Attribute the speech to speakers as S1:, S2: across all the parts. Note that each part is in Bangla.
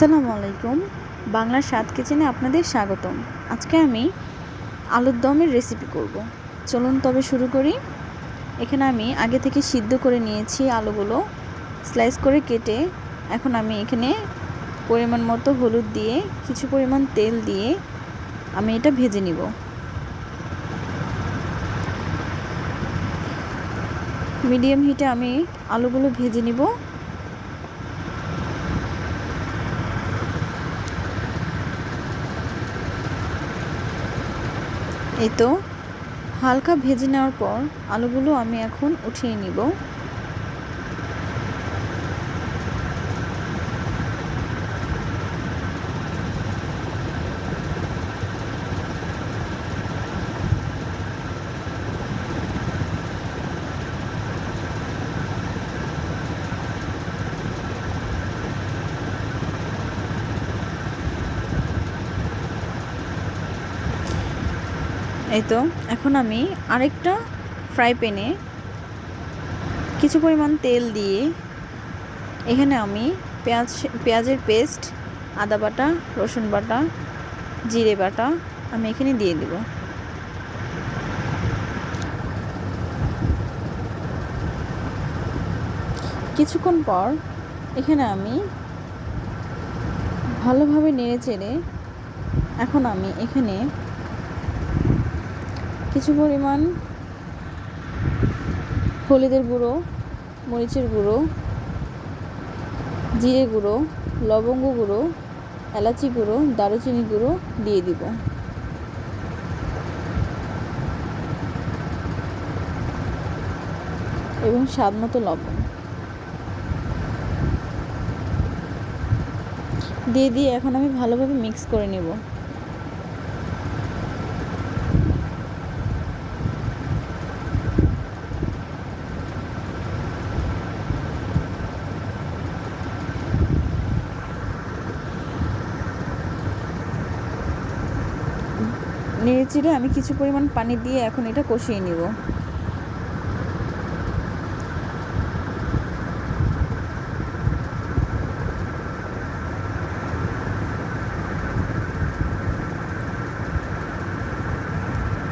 S1: আসসালামু আলাইকুম। বাংলার স্বাদ কিচেনে আপনাদের স্বাগতম। আজকে আমি আলুর দমের রেসিপি করব। চলুন তবে শুরু করি। এখানে আমি আগে থেকে সিদ্ধ করে নিয়েছি আলুগুলো, স্লাইস করে কেটে এখন আমি এখানে পরিমাণ মতো হলুদ দিয়ে কিছু পরিমাণ তেল দিয়ে আমি এটা ভেজে নিব। মিডিয়াম হিটে আমি আলুগুলো ভেজে নিব। এই তো হালকা ভেজে নেওয়ার পর আলুগুলো আমি এখন উঠিয়ে নিব। এই তো এখন আমি আরেকটা ফ্রাই প্যানে কিছু পরিমাণ তেল দিয়ে এখানে আমি পেঁয়াজের পেস্ট, আদা বাটা, রসুন বাটা, জিরে বাটা আমি এখানে দিয়ে দেব। কিছুক্ষণ পর এখানে আমি ভালোভাবে নেড়ে চেড়ে এখন আমি এখানে কিছু পরিমাণ হলুদের গুঁড়ো, মরিচের গুঁড়ো, জিরে গুঁড়ো, লবঙ্গ গুঁড়ো, এলাচি গুঁড়ো, দারুচিনি গুঁড়ো দিয়ে দিব। এবং স্বাদ মতো লবণ দিয়ে এখন আমি ভালোভাবে মিক্স করে নেব। নেড়ে চেড়ে আমি কিছু পরিমাণ পানি দিয়ে এখন এটা কষিয়ে নেব।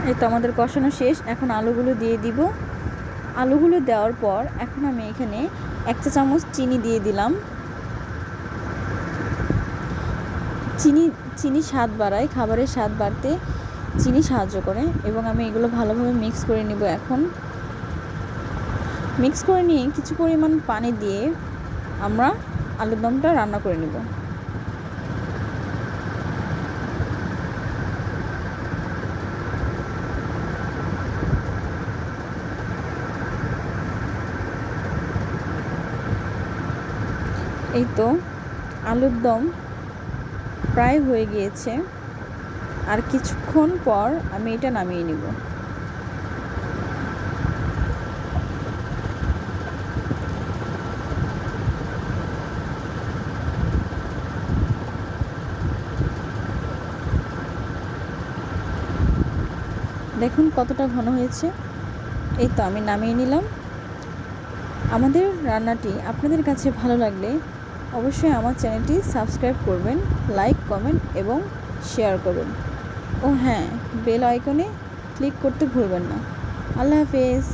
S1: এই তো আমাদের কষানো শেষ। এখন আলুগুলো দিয়ে দিব। আলুগুলো দেওয়ার পর এখন আমি এখানে 1 চা চামচ চিনি দিয়ে দিলাম। চিনি স্বাদ বাড়ায়, খাবারের স্বাদ বাড়তে চিনি সাহায্য করে। এবং আমি এগুলো ভালোভাবে মিক্স করে নিব। এখন মিক্স করে নিয়ে কিছু পরিমাণ পানি দিয়ে আমরা আলুর দমটা রান্না করে নেব। এই তো আলুর দম প্রায় হয়ে গিয়েছে। আর কিছুক্ষণ পর আমি এটা নামিয়ে নেব। দেখুন কতটা ঘন হয়েছে। এই তো আমি নামিয়ে নিলাম। আমাদের রান্নাটি আপনাদের কাছে ভালো লাগলে অবশ্যই আমার চ্যানেলটি সাবস্ক্রাইব করবেন, লাইক, কমেন্ট এবং শেয়ার করবেন। ও হ্যাঁ, বেল আইকনে ক্লিক করতে ভুলবেন না। আল্লাহ হাফেজ।